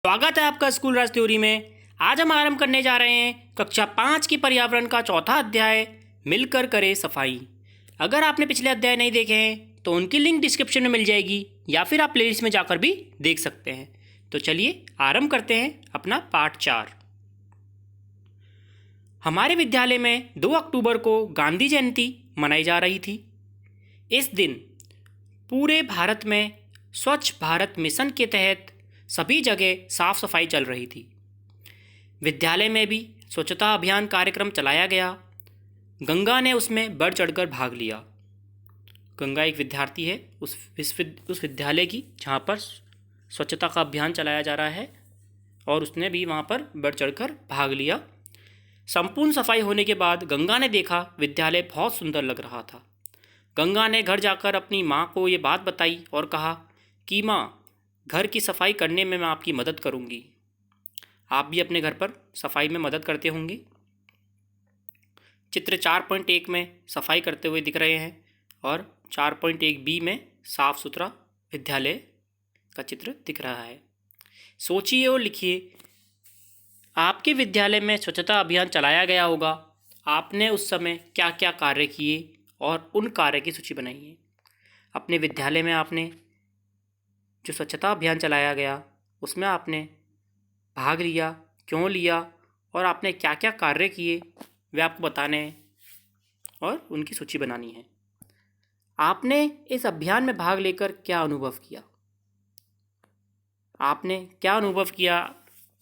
स्वागत है आपका स्कूल राज थ्योरी में। आज हम आरंभ करने जा रहे हैं कक्षा 5 की पर्यावरण का चौथा अध्याय, मिलकर करें सफाई। अगर आपने पिछले अध्याय नहीं देखे हैं तो उनकी लिंक डिस्क्रिप्शन में मिल जाएगी या फिर आप प्लेलिस्ट में जाकर भी देख सकते हैं। तो चलिए आरंभ करते हैं अपना पाठ 4। हमारे विद्यालय में 2 अक्टूबर को गांधी जयंती मनाई जा रही थी। इस दिन पूरे भारत में स्वच्छ भारत मिशन के तहत सभी जगह साफ सफाई चल रही थी। विद्यालय में भी स्वच्छता अभियान कार्यक्रम चलाया गया। गंगा ने उसमें बढ़ चढ़कर भाग लिया। गंगा एक विद्यार्थी है उस विद्यालय की जहाँ पर स्वच्छता का अभियान चलाया जा रहा है और उसने भी वहाँ पर बढ़ चढ़कर भाग लिया। संपूर्ण सफाई होने के बाद गंगा ने देखा विद्यालय बहुत सुंदर लग रहा था। गंगा ने घर जाकर अपनी माँ को ये बात बताई और कहा कि माँ, घर की सफाई करने में मैं आपकी मदद करूँगी। आप भी अपने घर पर सफाई में मदद करते होंगे। चित्र 4.1 में सफाई करते हुए दिख रहे हैं और 4.1 बी में साफ सुथरा विद्यालय का चित्र दिख रहा है। सोचिए और लिखिए, आपके विद्यालय में स्वच्छता अभियान चलाया गया होगा। आपने उस समय क्या क्या कार्य किए और उन कार्य की सूची बनाइए। अपने विद्यालय में आपने जो स्वच्छता अभियान चलाया गया उसमें आपने भाग लिया, क्यों लिया और आपने क्या क्या कार्य किए वे आपको बताने हैं और उनकी सूची बनानी है। आपने इस अभियान में भाग लेकर क्या अनुभव किया? आपने क्या अनुभव किया?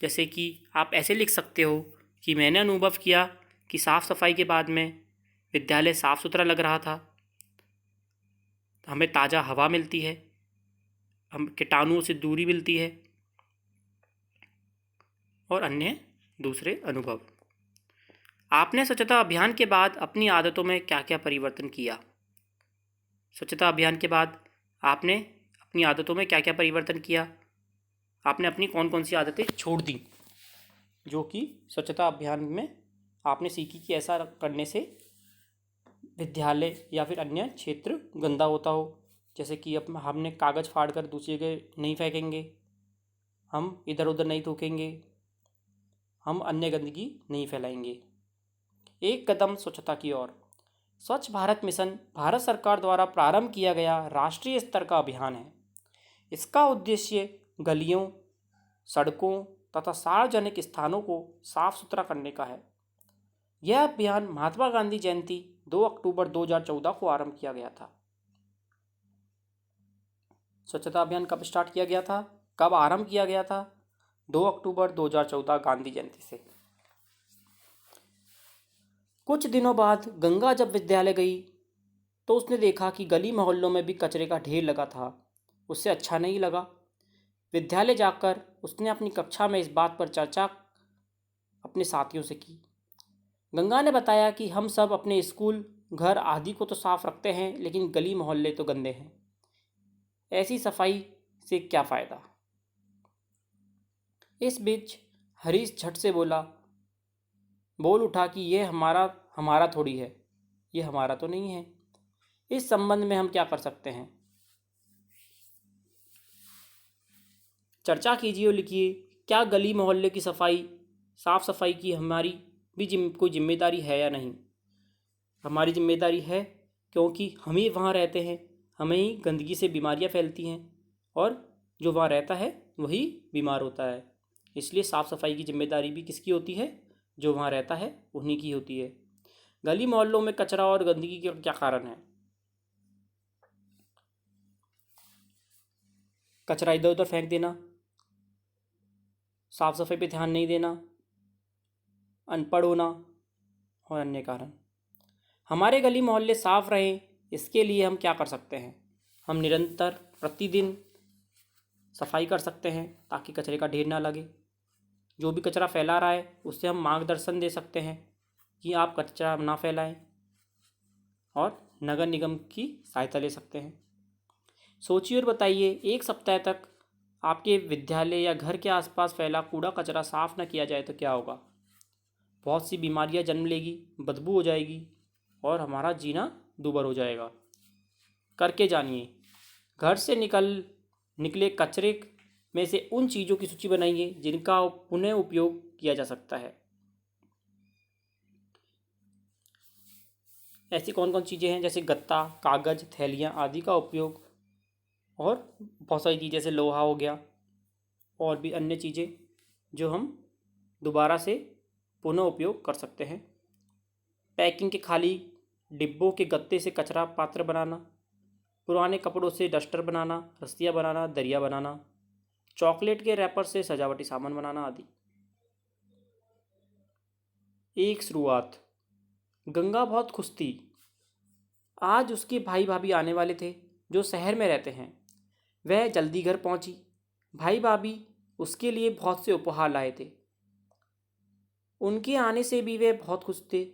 जैसे कि आप ऐसे लिख सकते हो कि मैंने अनुभव किया कि साफ़ सफाई के बाद में विद्यालय साफ़ सुथरा लग रहा था, हमें ताज़ा हवा मिलती है, हम कीटाणुओं से दूरी मिलती है और अन्य दूसरे अनुभव। आपने स्वच्छता अभियान के बाद अपनी आदतों में क्या क्या परिवर्तन किया? स्वच्छता अभियान के बाद आपने अपनी आदतों में क्या क्या परिवर्तन किया? आपने अपनी कौन कौन सी आदतें छोड़ दी जो कि स्वच्छता अभियान में आपने सीखी कि ऐसा करने से विद्यालय या फिर अन्य क्षेत्र गंदा होता हो। जैसे कि अब हमने कागज़ फाड़ कर दूसरी जगह नहीं फेंकेंगे, हम इधर उधर नहीं थूकेंगे, हम अन्य गंदगी नहीं फैलाएंगे। एक कदम स्वच्छता की ओर। स्वच्छ भारत मिशन भारत सरकार द्वारा प्रारंभ किया गया राष्ट्रीय स्तर का अभियान है। इसका उद्देश्य गलियों, सड़कों तथा सार्वजनिक स्थानों को साफ सुथरा करने का है। यह अभियान महात्मा गांधी जयंती 2 अक्टूबर 2014 को आरंभ किया गया था। स्वच्छता अभियान कब स्टार्ट किया गया था, कब आरंभ किया गया था? 2 अक्टूबर 2014 गांधी जयंती से। कुछ दिनों बाद गंगा जब विद्यालय गई तो उसने देखा कि गली मोहल्लों में भी कचरे का ढेर लगा था। उससे अच्छा नहीं लगा। विद्यालय जाकर उसने अपनी कक्षा में इस बात पर चर्चा अपने साथियों से की। गंगा ने बताया कि हम सब अपने स्कूल, घर आदि को तो साफ रखते हैं, लेकिन गली मोहल्ले तो गंदे हैं। ऐसी सफाई से क्या फ़ायदा? इस बीच हरीश झट से बोल उठा कि यह हमारा थोड़ी है, ये हमारा तो नहीं है। इस संबंध में हम क्या कर सकते हैं? चर्चा कीजिए और लिखिए, क्या गली मोहल्ले की साफ सफाई की हमारी भी कोई जिम्मेदारी है या नहीं? हमारी जिम्मेदारी है, क्योंकि हम ही वहाँ रहते हैं, हमें ही गंदगी से बीमारियाँ फैलती हैं और जो वहाँ रहता है वही बीमार होता है। इसलिए साफ़ सफाई की जिम्मेदारी भी किसकी होती है? जो वहाँ रहता है उन्हीं की होती है। गली मोहल्लों में कचरा और गंदगी के क्या कारण है? कचरा इधर उधर फेंक देना, साफ सफाई पे ध्यान नहीं देना, अनपढ़ होना और अन्य कारण। हमारे गली मोहल्ले साफ रहें, इसके लिए हम क्या कर सकते हैं? हम निरंतर प्रतिदिन सफाई कर सकते हैं ताकि कचरे का ढेर ना लगे। जो भी कचरा फैला रहा है उससे हम मार्गदर्शन दे सकते हैं कि आप कचरा ना फैलाएं और नगर निगम की सहायता ले सकते हैं। सोचिए और बताइए, एक सप्ताह तक आपके विद्यालय या घर के आसपास फैला कूड़ा कचरा साफ न किया जाए तो क्या होगा? बहुत सी बीमारियां जन्म लेगी, बदबू हो जाएगी और हमारा जीना दूभर हो जाएगा। करके जानिए। घर से निकले कचरे में से उन चीज़ों की सूची बनाइए जिनका पुनः उपयोग किया जा सकता है। ऐसी कौन कौन चीज़ें हैं, जैसे गत्ता, कागज, थैलियाँ आदि का उपयोग, और बहुत सारी चीज़ें जैसे लोहा हो गया और भी अन्य चीज़ें जो हम दोबारा से पुनः उपयोग कर सकते हैं। पैकिंग के खाली डिब्बों के गत्ते से कचरा पात्र बनाना, पुराने कपड़ों से डस्टर बनाना, रस्सियाँ बनाना, दरिया बनाना, चॉकलेट के रैपर से सजावटी सामान बनाना आदि। एक शुरुआत। गंगा बहुत खुश थी। आज उसके भाई भाभी आने वाले थे जो शहर में रहते हैं। वह जल्दी घर पहुंची। भाई भाभी उसके लिए बहुत से उपहार लाए थे। उनके आने से भी वे बहुत खुश थे।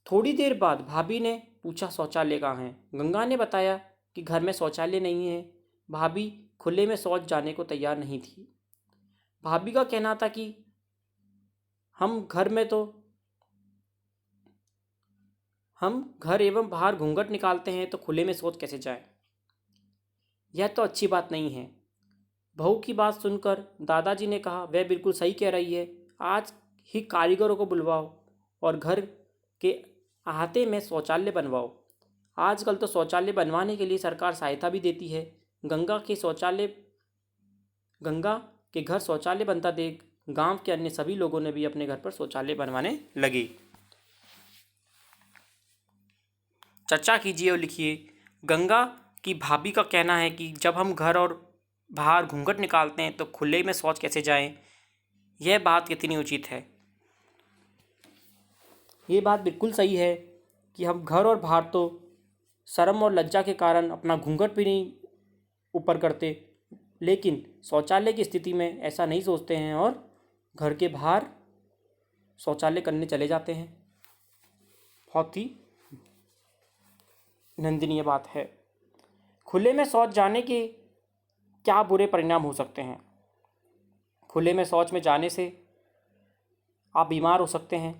थोड़ी देर बाद भाभी ने पूछा, शौचालय कहाँ है? गंगा ने बताया कि घर में शौचालय नहीं है। भाभी खुले में शौच जाने को तैयार नहीं थी। भाभी का कहना था कि हम घर एवं बाहर घूंघट निकालते हैं तो खुले में शौच कैसे जाए? यह तो अच्छी बात नहीं है। बहू की बात सुनकर दादाजी ने कहा, वह बिल्कुल सही कह रही है। आज ही कारीगरों को बुलवाओ और घर के अहाते में शौचालय बनवाओ। आजकल तो शौचालय बनवाने के लिए सरकार सहायता भी देती है। गंगा के घर शौचालय बनता देख गांव के अन्य सभी लोगों ने भी अपने घर पर शौचालय बनवाने लगे। चर्चा कीजिए और लिखिए। गंगा की भाभी का कहना है कि जब हम घर और बाहर घूंघट निकालते हैं तो खुले में शौच कैसे जाएं? यह बात कितनी उचित है? ये बात बिल्कुल सही है कि हम घर और बाहर तो शर्म और लज्जा के कारण अपना घूंघट भी नहीं ऊपर करते, लेकिन शौचालय की स्थिति में ऐसा नहीं सोचते हैं और घर के बाहर शौचालय करने चले जाते हैं। बहुत ही निंदनीय बात है। खुले में शौच जाने के क्या बुरे परिणाम हो सकते हैं? खुले में शौच में जाने से आप बीमार हो सकते हैं।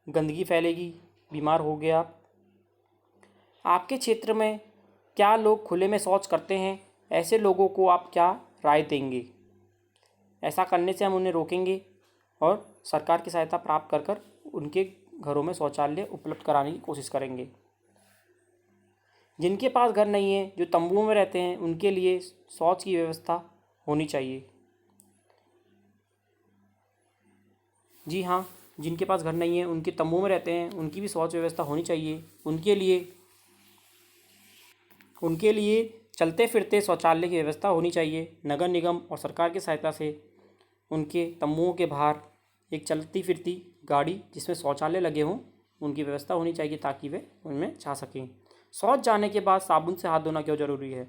गंदगी फैलेगी, बीमार हो गए आप। आपके क्षेत्र में क्या लोग खुले में शौच करते हैं? ऐसे लोगों को आप क्या राय देंगे? ऐसा करने से हम उन्हें रोकेंगे और सरकार की सहायता प्राप्त कर कर उनके घरों में शौचालय उपलब्ध कराने की कोशिश करेंगे। जिनके पास घर नहीं है, जो तंबुओं में रहते हैं, उनके लिए शौच की व्यवस्था होनी चाहिए। जी हाँ, जिनके पास घर नहीं है, उनके तंबू में रहते हैं, उनकी भी शौच व्यवस्था होनी चाहिए। उनके लिए चलते फिरते शौचालय की व्यवस्था होनी चाहिए। नगर निगम और सरकार की सहायता से उनके तंबुओं के बाहर एक चलती फिरती गाड़ी जिसमें शौचालय लगे हों, उनकी व्यवस्था होनी चाहिए ताकि वे उनमें जा सकें। शौच जाने के बाद साबुन से हाथ धोना क्यों ज़रूरी है?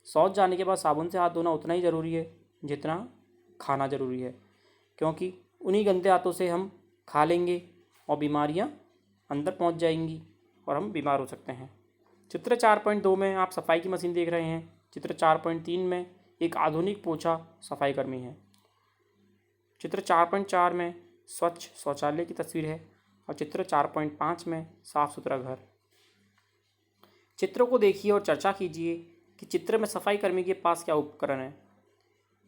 शौच जाने के बाद साबुन से हाथ धोना उतना ही ज़रूरी है जितना खाना ज़रूरी है, क्योंकि उन्हीं गंदे हाथों से हम खा लेंगे और बीमारियां अंदर पहुंच जाएंगी और हम बीमार हो सकते हैं। चित्र 4.2 में आप सफाई की मशीन देख रहे हैं। चित्र 4.3 में एक आधुनिक पोछा सफाई कर्मी है। चित्र 4.4 में स्वच्छ शौचालय की तस्वीर है और चित्र 4.5 में साफ सुथरा घर। चित्रों को देखिए और चर्चा कीजिए कि चित्र में सफाई कर्मी के पास क्या उपकरण है।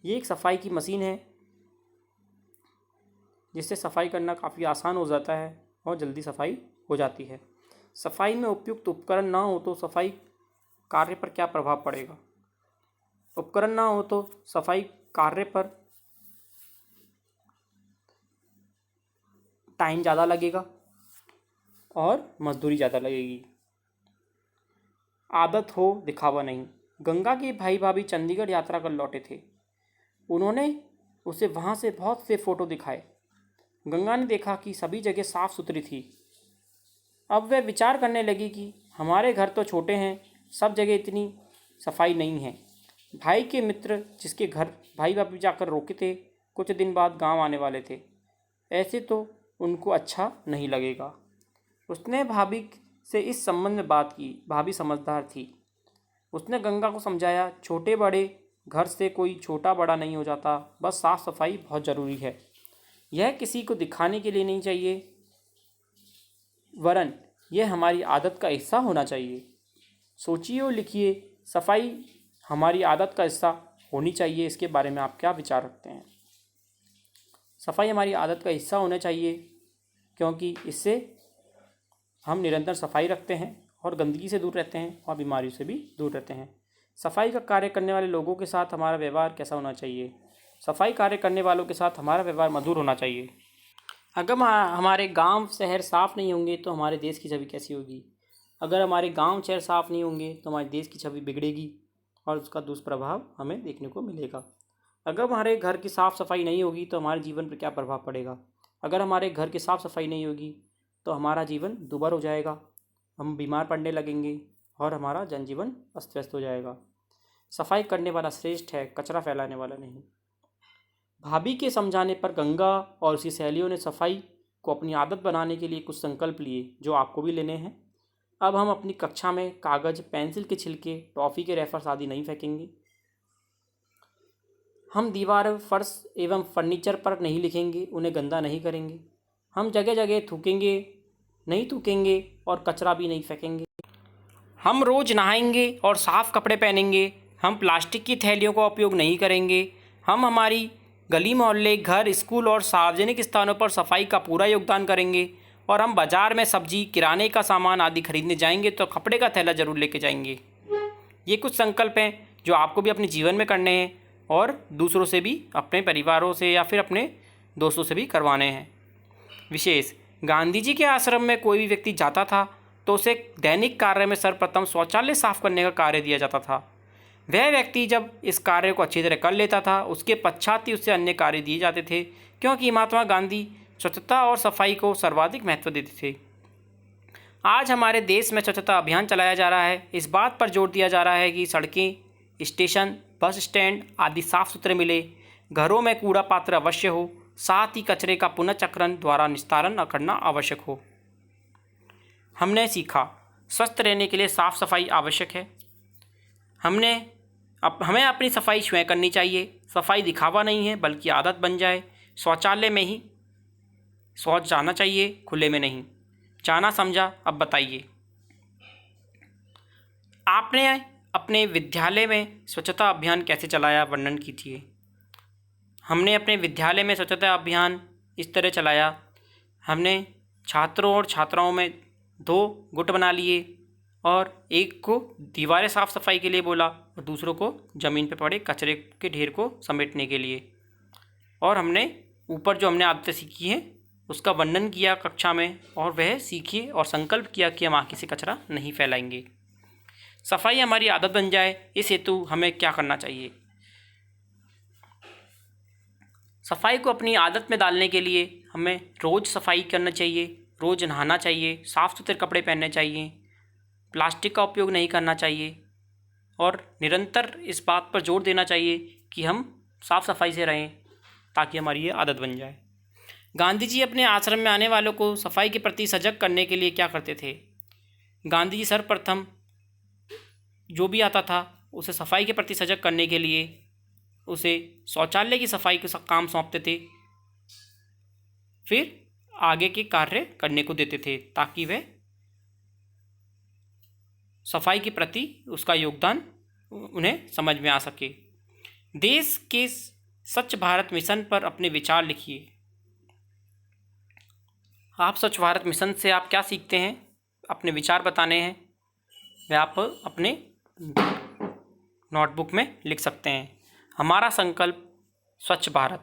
ये एक सफाई की मशीन है जिससे सफाई करना काफ़ी आसान हो जाता है और जल्दी सफाई हो जाती है। सफाई में उपयुक्त उपकरण ना हो तो सफाई कार्य पर क्या प्रभाव पड़ेगा? उपकरण ना हो तो सफाई कार्य पर टाइम ज़्यादा लगेगा और मजदूरी ज़्यादा लगेगी। आदत हो, दिखावा नहीं। गंगा के भाई भाभी चंडीगढ़ यात्रा कर लौटे थे। उन्होंने उसे वहाँ से बहुत से फ़ोटो दिखाए। गंगा ने देखा कि सभी जगह साफ सुथरी थी। अब वह विचार करने लगी कि हमारे घर तो छोटे हैं, सब जगह इतनी सफाई नहीं है। भाई के मित्र जिसके घर भाई भाभी जाकर रोके थे, कुछ दिन बाद गांव आने वाले थे। ऐसे तो उनको अच्छा नहीं लगेगा। उसने भाभी से इस संबंध में बात की। भाभी समझदार थी। उसने गंगा को समझाया, छोटे बड़े घर से कोई छोटा बड़ा नहीं हो जाता, बस साफ सफाई बहुत ज़रूरी है। यह किसी को दिखाने के लिए नहीं चाहिए, वरन यह हमारी आदत का हिस्सा होना चाहिए। सोचिए और लिखिए। सफाई हमारी आदत का हिस्सा होनी चाहिए, इसके बारे में आप क्या विचार रखते हैं? सफाई हमारी आदत का हिस्सा होना चाहिए क्योंकि इससे हम निरंतर सफाई रखते हैं और गंदगी से दूर रहते हैं और बीमारियों से भी दूर रहते हैं। सफाई का कार्य करने वाले लोगों के साथ हमारा व्यवहार कैसा होना चाहिए? सफाई कार्य करने वालों के साथ हमारा व्यवहार मधुर होना चाहिए। अगर हमारे गांव शहर साफ़ नहीं होंगे तो हमारे देश की छवि कैसी होगी? अगर हमारे गांव शहर साफ़ नहीं होंगे तो हमारे देश की छवि बिगड़ेगी और उसका दुष्प्रभाव हमें देखने को मिलेगा। अगर हमारे घर की साफ़ सफाई नहीं होगी तो हमारे जीवन पर क्या प्रभाव पड़ेगा? अगर हमारे घर की साफ़ सफाई नहीं होगी तो हमारा जीवन दुर्भर हो जाएगा, हम बीमार पड़ने लगेंगे और हमारा जनजीवन अस्त व्यस्त हो जाएगा। सफाई करने वाला श्रेष्ठ है, कचरा फैलाने वाला नहीं। भाभी के समझाने पर गंगा और उसकी सहेलियों ने सफाई को अपनी आदत बनाने के लिए कुछ संकल्प लिए जो आपको भी लेने हैं। अब हम अपनी कक्षा में कागज़, पेंसिल के छिलके, टॉफ़ी के रेफर्स आदि नहीं फेंकेंगे। हम दीवार, फर्श एवं फर्नीचर पर नहीं लिखेंगे, उन्हें गंदा नहीं करेंगे। हम जगह जगह नहीं थूकेंगे और कचरा भी नहीं फेंकेंगे। हम रोज़ नहाएंगे और साफ़ कपड़े पहनेंगे। हम प्लास्टिक की थैलियों का उपयोग नहीं करेंगे। हम हमारी गली मोहल्ले, घर, स्कूल और सार्वजनिक स्थानों पर सफाई का पूरा योगदान करेंगे। और हम बाज़ार में सब्जी, किराने का सामान आदि खरीदने जाएंगे तो कपड़े का थैला ज़रूर लेके जाएंगे। ये कुछ संकल्प हैं जो आपको भी अपने जीवन में करने हैं और दूसरों से भी, अपने परिवारों से या फिर अपने दोस्तों से भी करवाने हैं। विशेष, गांधी जी के आश्रम में कोई भी व्यक्ति जाता था तो उसे दैनिक कार्य में सर्वप्रथम शौचालय साफ करने का कार्य दिया जाता था। वह व्यक्ति जब इस कार्य को अच्छी तरह कर लेता था उसके पश्चात ही उससे अन्य कार्य दिए जाते थे, क्योंकि महात्मा गांधी स्वच्छता और सफाई को सर्वाधिक महत्व देते थे। आज हमारे देश में स्वच्छता अभियान चलाया जा रहा है। इस बात पर जोर दिया जा रहा है कि सड़कें, स्टेशन, बस स्टैंड आदि साफ सुथरे मिले, घरों में कूड़ा पात्र अवश्य हो, साथ ही कचरे का पुनर्चक्रण द्वारा निस्तारण करना आवश्यक हो। हमने सीखा, स्वस्थ रहने के लिए साफ सफाई आवश्यक है। हमें अपनी सफाई स्वयं करनी चाहिए। सफाई दिखावा नहीं है बल्कि आदत बन जाए। शौचालय में ही शौच जाना चाहिए, खुले में नहीं। जाना समझा, अब बताइए, आपने अपने विद्यालय में स्वच्छता अभियान कैसे चलाया, वर्णन कीजिए। हमने अपने विद्यालय में स्वच्छता अभियान इस तरह चलाया, हमने छात्रों और छात्राओं में 2 गुट बना लिए और एक को दीवारें साफ़ सफाई के लिए बोला और दूसरों को ज़मीन पर पड़े कचरे के ढेर को समेटने के लिए। और हमने ऊपर जो हमने आदतें सीखी हैं उसका वर्णन किया कक्षा में, और वह सीखिए और संकल्प किया कि हम आगे से कचरा नहीं फैलाएंगे। सफाई हमारी आदत बन जाए, इस हेतु हमें क्या करना चाहिए? सफाई को अपनी आदत में डालने के लिए हमें रोज़ सफाई करना चाहिए, रोज़ नहाना चाहिए, साफ़ सुथरे कपड़े पहनने चाहिए, प्लास्टिक का उपयोग नहीं करना चाहिए और निरंतर इस बात पर जोर देना चाहिए कि हम साफ़ सफाई से रहें ताकि हमारी ये आदत बन जाए। गांधी जी अपने आश्रम में आने वालों को सफाई के प्रति सजग करने के लिए क्या करते थे? गांधी जी सर्वप्रथम जो भी आता था उसे सफाई के प्रति सजग करने के लिए उसे शौचालय की सफाई का काम सौंपते थे, फिर आगे के कार्य करने को देते थे ताकि वह सफाई के प्रति उसका योगदान उन्हें समझ में आ सके। देश के स्वच्छ भारत मिशन पर अपने विचार लिखिए। आप स्वच्छ भारत मिशन से आप क्या सीखते हैं, अपने विचार बताने हैं, वह आप अपने नोटबुक में लिख सकते हैं। हमारा संकल्प स्वच्छ भारत।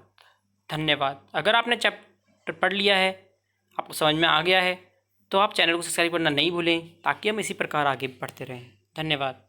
धन्यवाद। अगर आपने चैप्टर पढ़ लिया है, आपको समझ में आ गया है, तो आप चैनल को सब्सक्राइब करना नहीं भूलें ताकि हम इसी प्रकार आगे बढ़ते रहें। धन्यवाद।